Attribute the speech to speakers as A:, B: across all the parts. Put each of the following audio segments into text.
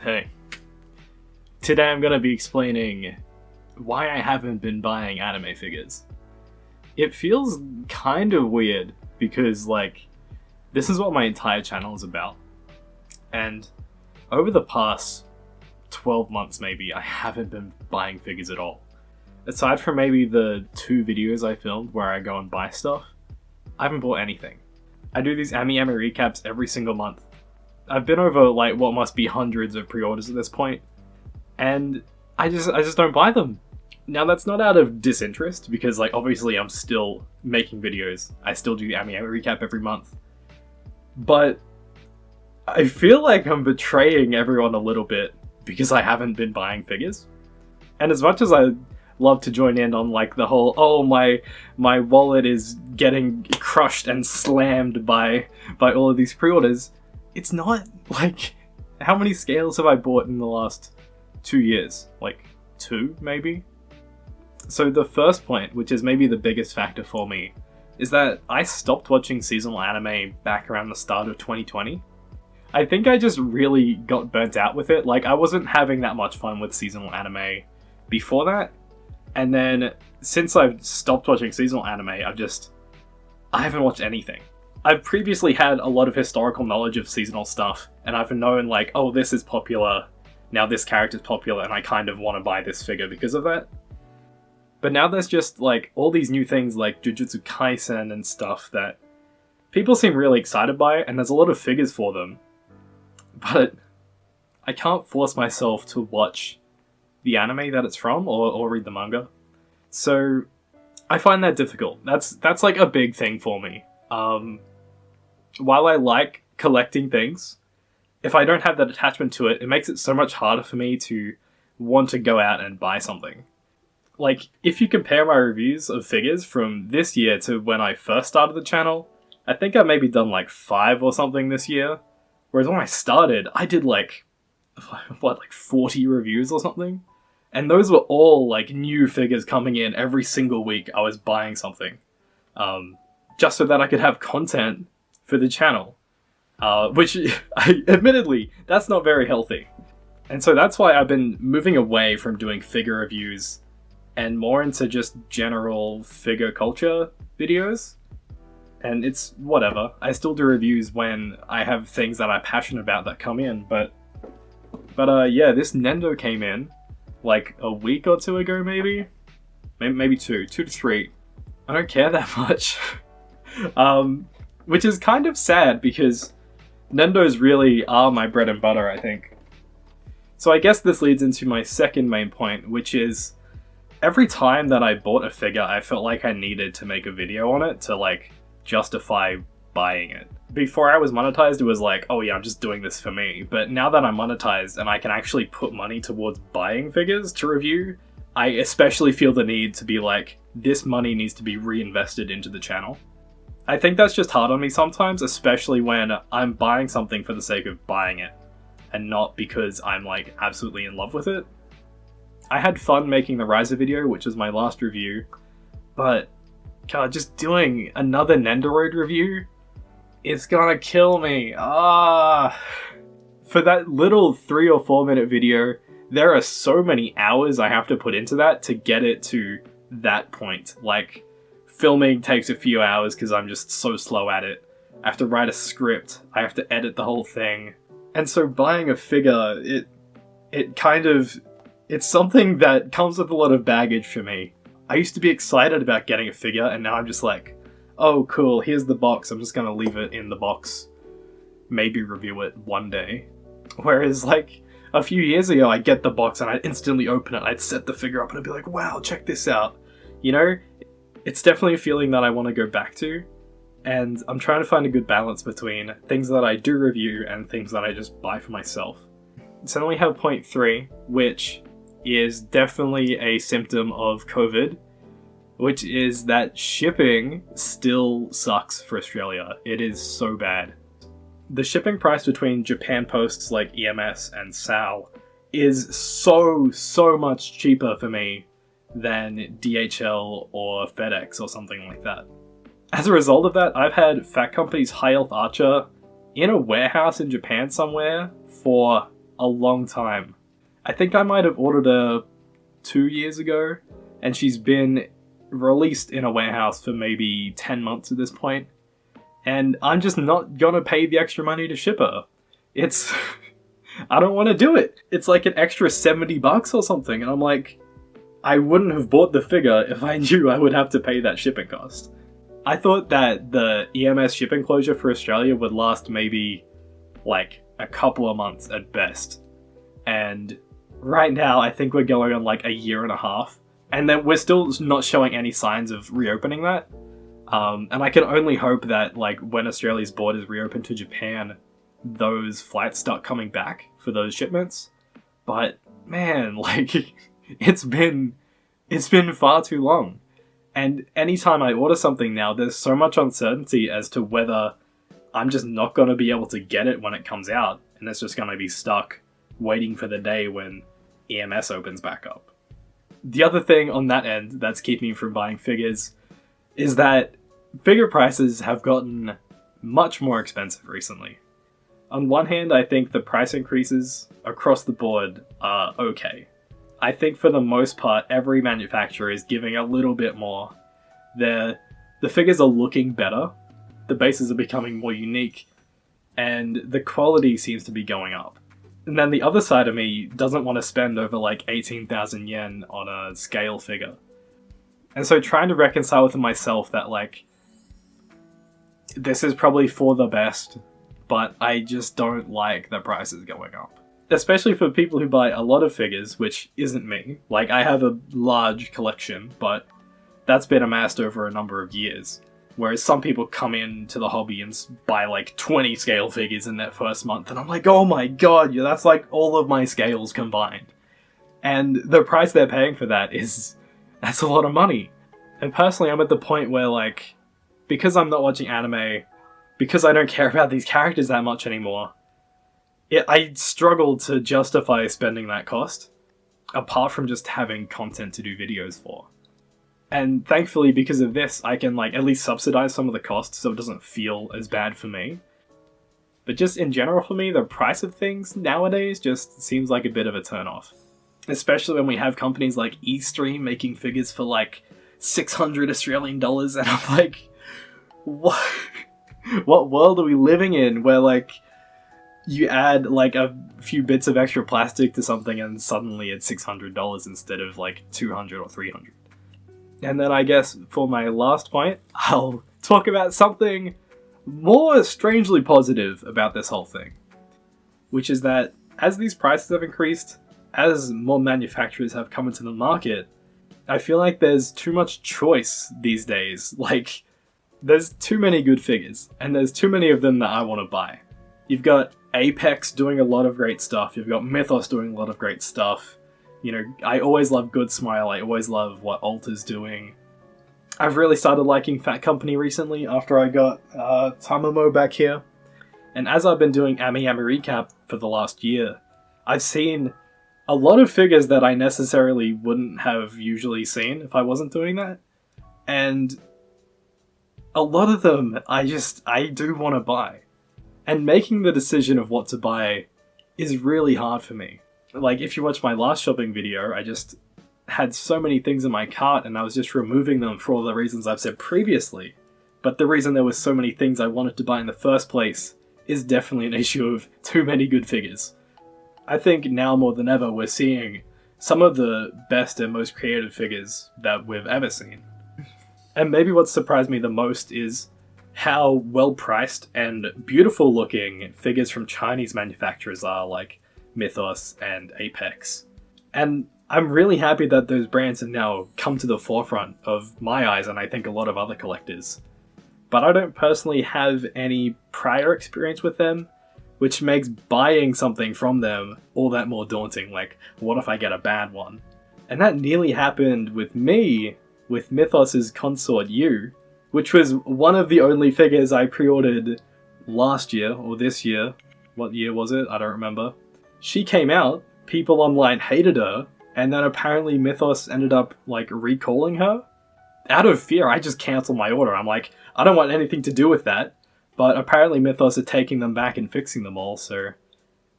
A: Hey. Today I'm gonna be explaining why I haven't been buying anime figures. It feels kind of weird because, this is what my entire channel is about. And over the past 12 months maybe, I haven't been buying figures at all. Aside from maybe the 2 videos I filmed where I go and buy stuff, I haven't bought anything. I do these Ami recaps every single month. I've been over what must be hundreds of pre-orders at this point, and I just don't buy them. Now that's not out of disinterest because obviously I'm still making videos. I still do the Ami recap every month. But I feel like I'm betraying everyone a little bit because I haven't been buying figures. And as much as I love to join in on the whole, oh my wallet is getting crushed and slammed by all of these pre-orders, it's not how many scales have I bought in the last 2 years? 2 maybe? So the first point, which is maybe the biggest factor for me, is that I stopped watching seasonal anime back around the start of 2020. I think I just really got burnt out with it. I wasn't having that much fun with seasonal anime before that. And then since I've stopped watching seasonal anime, I haven't watched anything. I've previously had a lot of historical knowledge of seasonal stuff, and I've known oh, this is popular, now this character's popular, and I kind of want to buy this figure because of that. But now there's just all these new things like Jujutsu Kaisen and stuff that people seem really excited by, and there's a lot of figures for them. But I can't force myself to watch the anime that it's from or read the manga. So I find that difficult. That's a big thing for me. While I like collecting things, if I don't have that attachment to it, it makes it so much harder for me to want to go out and buy something. If you compare my reviews of figures from this year to when I first started the channel, I think I've maybe done 5 or something this year. Whereas when I started, I did 40 reviews or something? And those were all new figures coming in every single week. I was buying something. Just so that I could have content for the channel. Which, admittedly, that's not very healthy. And so that's why I've been moving away from doing figure reviews and more into just general figure culture videos. And it's whatever. I still do reviews when I have things that I'm passionate about that come in, but yeah, this Nendo came in a week or 2 ago maybe? Maybe 2 to 3. I don't care that much. Which is kind of sad because Nendos really are my bread and butter, I think. So I guess this leads into my second main point, which is every time that I bought a figure, I felt like I needed to make a video on it to justify buying it. Before I was monetized, it was oh yeah, I'm just doing this for me. But now that I'm monetized and I can actually put money towards buying figures to review, I especially feel the need to be this money needs to be reinvested into the channel. I think that's just hard on me sometimes, especially when I'm buying something for the sake of buying it, and not because I'm absolutely in love with it. I had fun making the Riser video, which was my last review, but God, just doing another Nendoroid review, it's gonna kill me. For that little 3 or 4 minute video, there are so many hours I have to put into that to get it to that point. Filming takes a few hours because I'm just so slow at it. I have to write a script, I have to edit the whole thing. And so buying a figure, it's something that comes with a lot of baggage for me. I used to be excited about getting a figure, and now I'm just oh cool, here's the box, I'm just gonna leave it in the box. Maybe review it one day. Whereas a few years ago, I'd get the box and I'd instantly open it, I'd set the figure up and I'd be wow, check this out. It's definitely a feeling that I want to go back to, and I'm trying to find a good balance between things that I do review and things that I just buy for myself. So then we have point 3, which is definitely a symptom of COVID, which is that shipping still sucks for Australia. It is so bad. The shipping price between Japan posts like EMS and SAL is so much cheaper for me than DHL or FedEx or something like that. As a result of that, I've had Fat Company's High Elf Archer in a warehouse in Japan somewhere for a long time. I think I might have ordered her 2 years ago, and she's been released in a warehouse for maybe 10 months at this point. And I'm just not gonna pay the extra money to ship her. It's... I don't want to do it. It's like an extra $70 or something, and I'm like, I wouldn't have bought the figure if I knew I would have to pay that shipping cost. I thought that the EMS shipping closure for Australia would last maybe like a couple of months at best. And right now I think we're going on like a year and a half. And then we're still not showing any signs of reopening that. And I can only hope that like when Australia's borders reopen to Japan, those flights start coming back for those shipments. But man, like it's been far too long. And anytime I order something now, there's so much uncertainty as to whether I'm just not going to be able to get it when it comes out, and it's just going to be stuck waiting for the day when EMS opens back up. The other thing on that end that's keeping me from buying figures is that figure prices have gotten much more expensive recently. On one hand, I think the price increases across the board are okay. I think for the most part, every manufacturer is giving a little bit more. The figures are looking better, the bases are becoming more unique, and the quality seems to be going up. And then the other side of me doesn't want to spend over like 18,000 yen on a scale figure. And so trying to reconcile with myself that like, this is probably for the best, but I just don't like the prices going up. Especially for people who buy a lot of figures, which isn't me. Like, I have a large collection, but that's been amassed over a number of years. Whereas some people come into the hobby and buy like 20 scale figures in their first month, and I'm like, oh my god, yeah, that's like all of my scales combined. And the price they're paying for that that's a lot of money. And personally, I'm at the point where like, because I'm not watching anime, because I don't care about these characters that much anymore, I struggle to justify spending that cost, apart from just having content to do videos for. And thankfully, because of this, I can like at least subsidize some of the costs so it doesn't feel as bad for me. But just in general for me, the price of things nowadays just seems like a bit of a turn-off. Especially when we have companies like Eastream making figures for like 600 Australian dollars, and I'm like, what world are we living in where like you add like a few bits of extra plastic to something and suddenly it's $600 instead of like 200 or 300. And then I guess for my last point, I'll talk about something more strangely positive about this whole thing. Which is that as these prices have increased, as more manufacturers have come into the market, I feel like there's too much choice these days. Like, there's too many good figures, and there's too many of them that I want to buy. You've got Apex doing a lot of great stuff, you've got Mythos doing a lot of great stuff. You know, I always love Good Smile, I always love what Alta's doing. I've really started liking Fat Company recently after I got Tamamo back here. And as I've been doing Ami Recap for the last year, I've seen a lot of figures that I necessarily wouldn't have usually seen if I wasn't doing that. And a lot of them I do want to buy. And making the decision of what to buy is really hard for me. Like, if you watch my last shopping video, I just had so many things in my cart and I was just removing them for all the reasons I've said previously. But the reason there was so many things I wanted to buy in the first place is definitely an issue of too many good figures. I think now more than ever we're seeing some of the best and most creative figures that we've ever seen. And maybe what surprised me the most is how well priced and beautiful looking figures from Chinese manufacturers are, like Mythos and Apex. And I'm really happy that those brands have now come to the forefront of my eyes and I think a lot of other collectors. But I don't personally have any prior experience with them, which makes buying something from them all that more daunting. Like, what if I get a bad one? And that nearly happened with me with Mythos's Consort U, which was one of the only figures I pre-ordered last year, or this year. What year was it? I don't remember. She came out, people online hated her, and then apparently Mythos ended up, like, recalling her. Out of fear, I just cancelled my order. I'm like, I don't want anything to do with that. But apparently Mythos are taking them back and fixing them all, so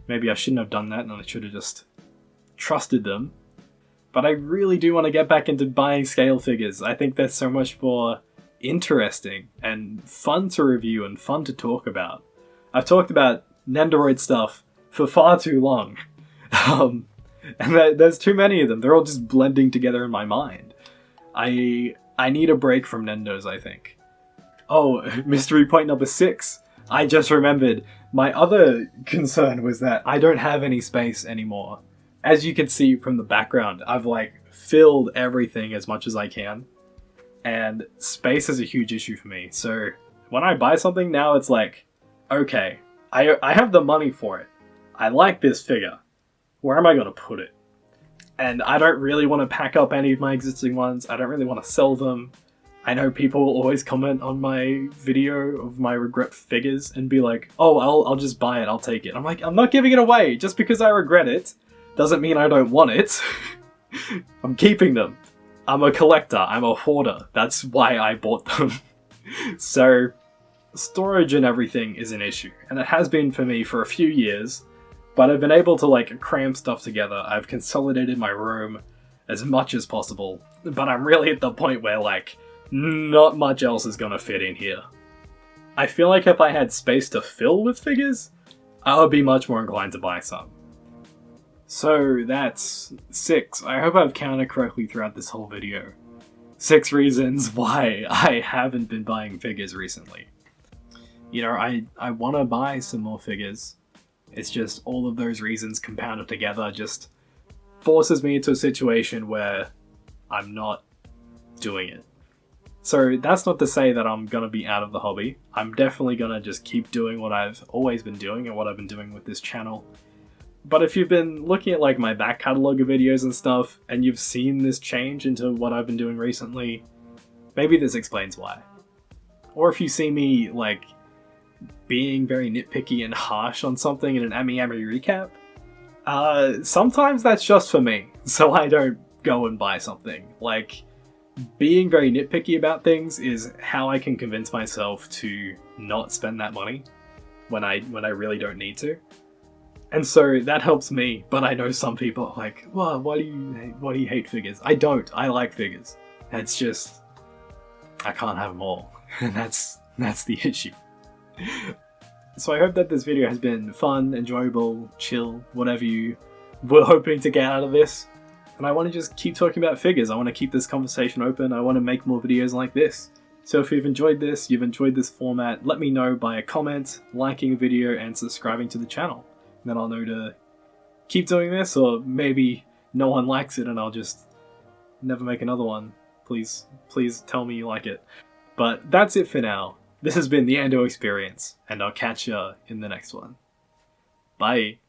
A: Maybe I shouldn't have done that and I should have just trusted them. But I really do want to get back into buying scale figures. I think they're so much more interesting and fun to review and fun to talk about. I've talked about Nendoroid stuff for far too long. And there's too many of them. They're all just blending together in my mind. I need a break from Nendos, I think. Oh, mystery point number 6. I just remembered. My other concern was that I don't have any space anymore. As you can see from the background, I've filled everything as much as I can. And space is a huge issue for me. So when I buy something now, it's okay, I have the money for it. I like this figure. Where am I going to put it? And I don't really want to pack up any of my existing ones. I don't really want to sell them. I know people will always comment on my video of my regret figures and be like, oh, I'll just buy it, I'll take it. I'm like, I'm not giving it away. Just because I regret it doesn't mean I don't want it. I'm keeping them. I'm a collector, I'm a hoarder. That's why I bought them. So, storage and everything is an issue. And it has been for me for a few years. But I've been able to cram stuff together. I've consolidated my room as much as possible. But I'm really at the point where not much else is gonna fit in here. I feel like if I had space to fill with figures, I would be much more inclined to buy some. So that's 6. I hope I've counted correctly throughout this whole video. 6 reasons why I haven't been buying figures recently. You know, I want to buy some more figures. It's just all of those reasons compounded together just forces me into a situation where I'm not doing it. So that's not to say that I'm gonna be out of the hobby. I'm definitely gonna just keep doing what I've always been doing and what I've been doing with this channel. But if you've been looking at my back catalogue of videos and stuff, and you've seen this change into what I've been doing recently, maybe this explains why. Or if you see me being very nitpicky and harsh on something in an Ami recap, sometimes that's just for me, so I don't go and buy something. Being very nitpicky about things is how I can convince myself to not spend that money when I really don't need to. And so that helps me, but I know some people are like, well, why do you hate figures? I don't. I like figures. It's just, I can't have them all. And that's the issue. So I hope that this video has been fun, enjoyable, chill, whatever you were hoping to get out of this. And I want to just keep talking about figures. I want to keep this conversation open. I want to make more videos like this. So if you've enjoyed this format, let me know by a comment, liking a video, and subscribing to the channel. And then I'll know to keep doing this, or maybe no one likes it and I'll just never make another one. Please tell me you like it. But that's it for now. This has been the Ando Experience, and I'll catch ya in the next one. Bye!